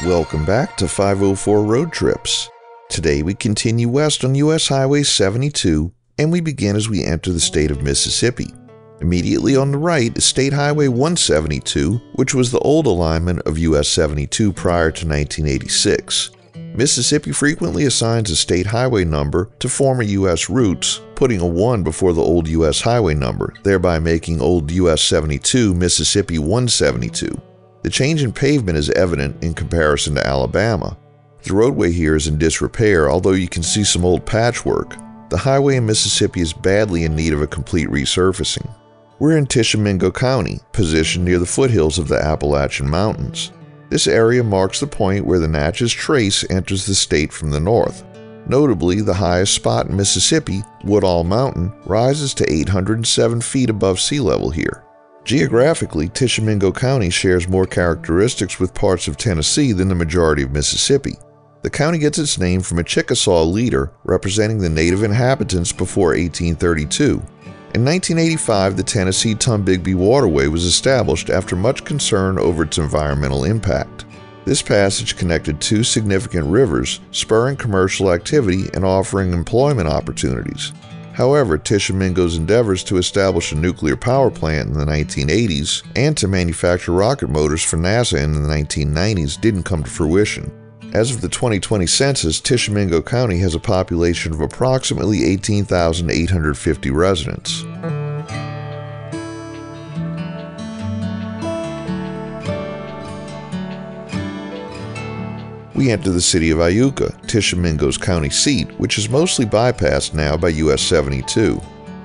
Welcome back to 504 Road Trips. Today we continue west on US Highway 72 and we begin as we enter the state of Mississippi. Immediately on the right is State Highway 172, which was the old alignment of US 72 prior to 1986. Mississippi frequently assigns a state highway number to former U.S. routes, putting a 1 before the old U.S. highway number, thereby making old US 72 Mississippi 172. The change in pavement is evident in comparison to Alabama. The roadway here is in disrepair, although you can see some old patchwork. The highway in Mississippi is badly in need of a complete resurfacing. We're in Tishomingo County, positioned near the foothills of the Appalachian Mountains. This area marks the point where the Natchez Trace enters the state from the north. Notably, the highest spot in Mississippi, Woodall Mountain, rises to 807 feet above sea level here. Geographically, Tishomingo County shares more characteristics with parts of Tennessee than the majority of Mississippi. The county gets its name from a Chickasaw leader representing the native inhabitants before 1832. In 1985, the Tennessee-Tombigbee Waterway was established after much concern over its environmental impact. This passage connected two significant rivers, spurring commercial activity and offering employment opportunities. However, Tishomingo's endeavors to establish a nuclear power plant in the 1980s and to manufacture rocket motors for NASA in the 1990s didn't come to fruition. As of the 2020 census, Tishomingo County has a population of approximately 18,850 residents. We enter the city of Iuka, Tishomingo's county seat, which is mostly bypassed now by US 72.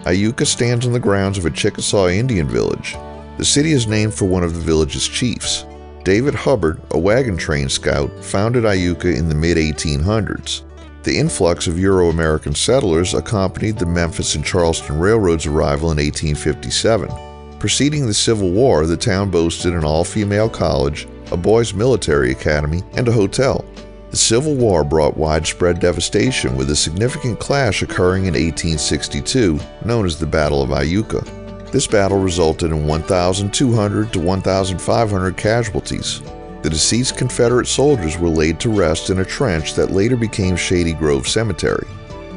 Iuka stands on the grounds of a Chickasaw Indian village. The city is named for one of the village's chiefs. David Hubbard, a wagon train scout, founded Iuka in the mid-1800s. The influx of Euro-American settlers accompanied the Memphis and Charleston Railroad's arrival in 1857. Preceding the Civil War, the town boasted an all-female college, a boys' military academy, and a hotel. The Civil War brought widespread devastation, with a significant clash occurring in 1862, known as the Battle of Iuka. This battle resulted in 1,200 to 1,500 casualties. The deceased Confederate soldiers were laid to rest in a trench that later became Shady Grove Cemetery.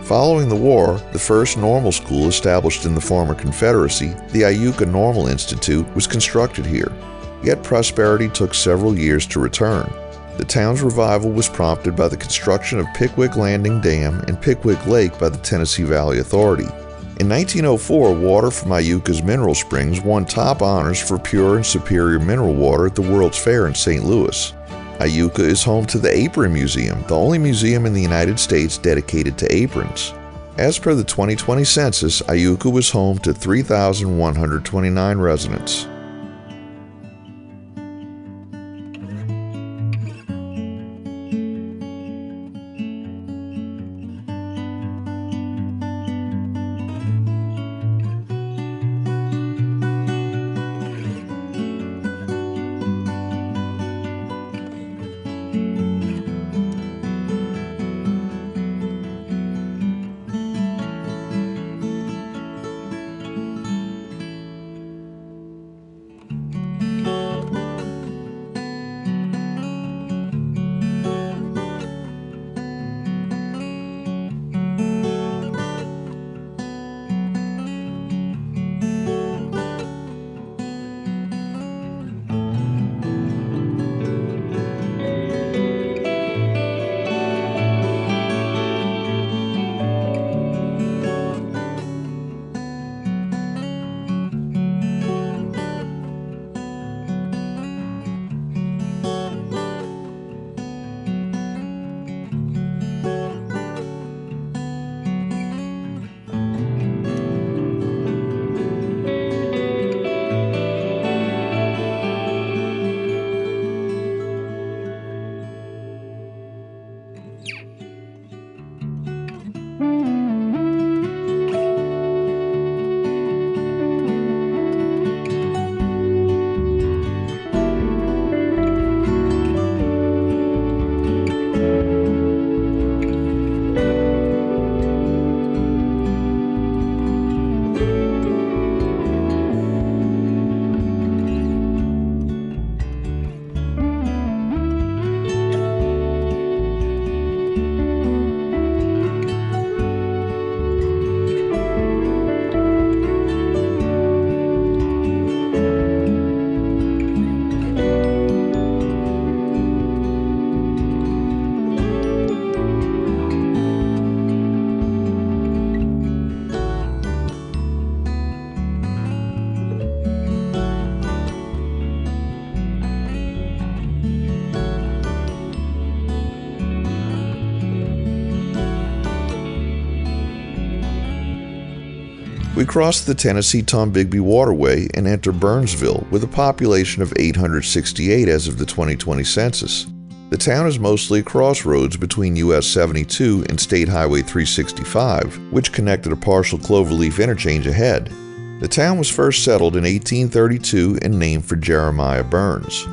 Following the war, the first normal school established in the former Confederacy, the Iuka Normal Institute, was constructed here. Yet prosperity took several years to return. The town's revival was prompted by the construction of Pickwick Landing Dam and Pickwick Lake by the Tennessee Valley Authority. In 1904, water from Iuka's mineral springs won top honors for pure and superior mineral water at the World's Fair in St. Louis. Iuka is home to the Apron Museum, the only museum in the United States dedicated to aprons. As per the 2020 census, Iuka was home to 3,129 residents. We cross the Tennessee-Tombigbee Waterway and enter Burnsville with a population of 868 as of the 2020 census. The town is mostly a crossroads between US 72 and State Highway 365, which connected a partial cloverleaf interchange ahead. The town was first settled in 1832 and named for Jeremiah Burns.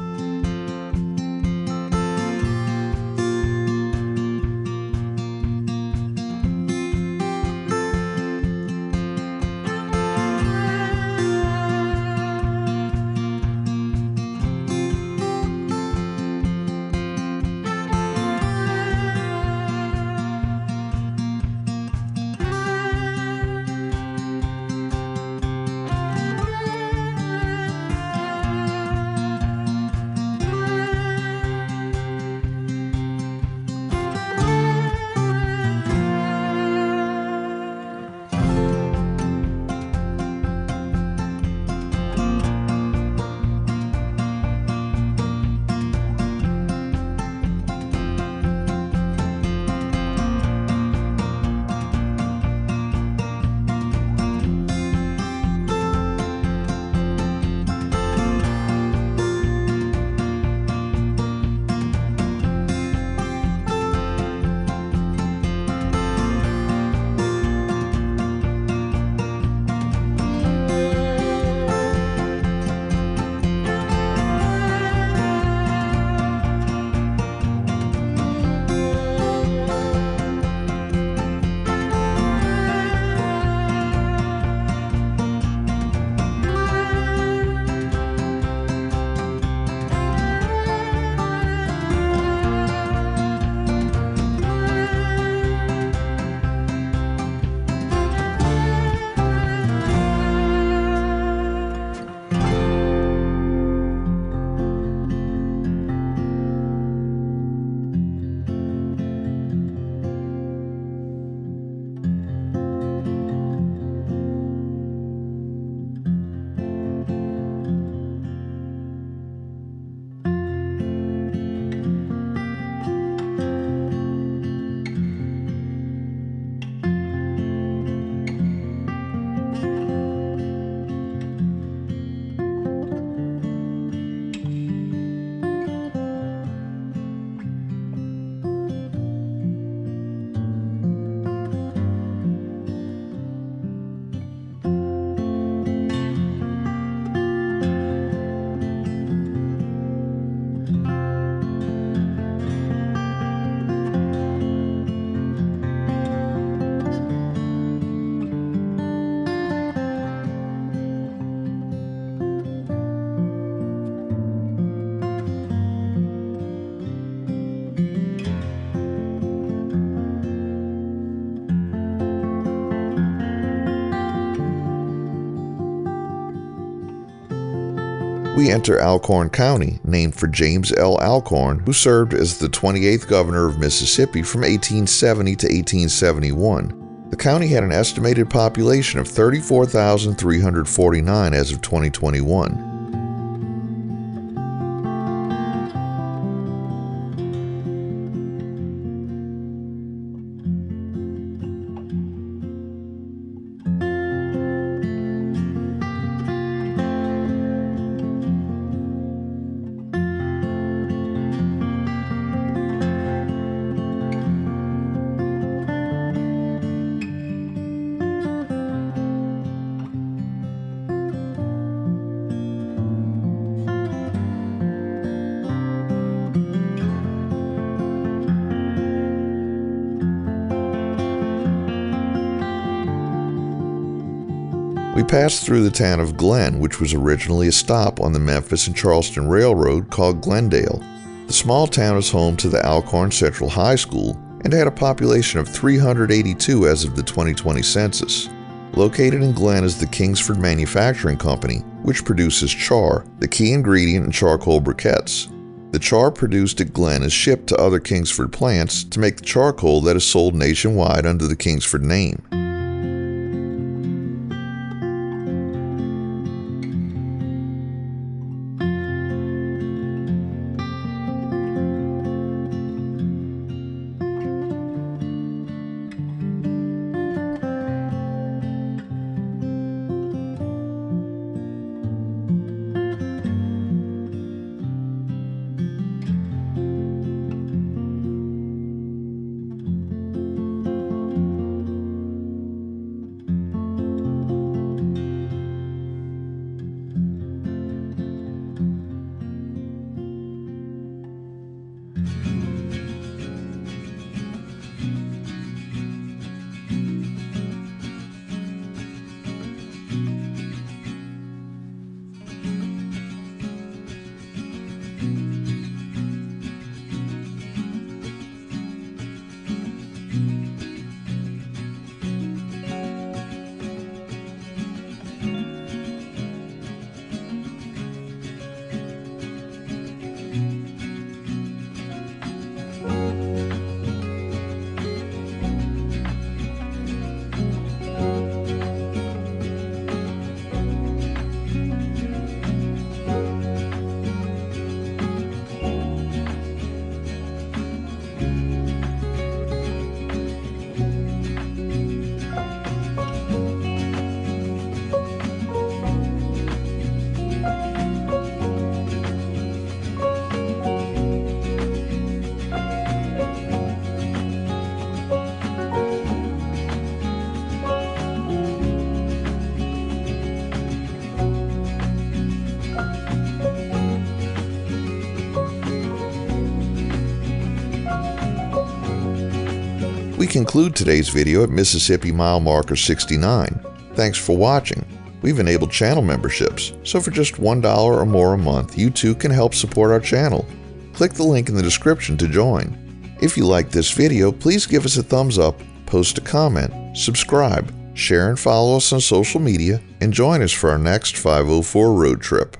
We enter Alcorn County, named for James L. Alcorn, who served as the 28th governor of Mississippi from 1870 to 1871. The county had an estimated population of 34,349 as of 2021. We passed through the town of Glen, which was originally a stop on the Memphis and Charleston Railroad called Glendale. The small town is home to the Alcorn Central High School and had a population of 382 as of the 2020 census. Located in Glen is the Kingsford Manufacturing Company, which produces char, the key ingredient in charcoal briquettes. The char produced at Glen is shipped to other Kingsford plants to make the charcoal that is sold nationwide under the Kingsford name. We conclude today's video at Mississippi mile marker 69. Thanks for watching. We've enabled channel memberships, so for just $1 or more a month, you too can help support our channel. Click the link in the description to join. If you liked this video, please give us a thumbs up, post a comment, subscribe, share and follow us on social media, and join us for our next 504 road trip.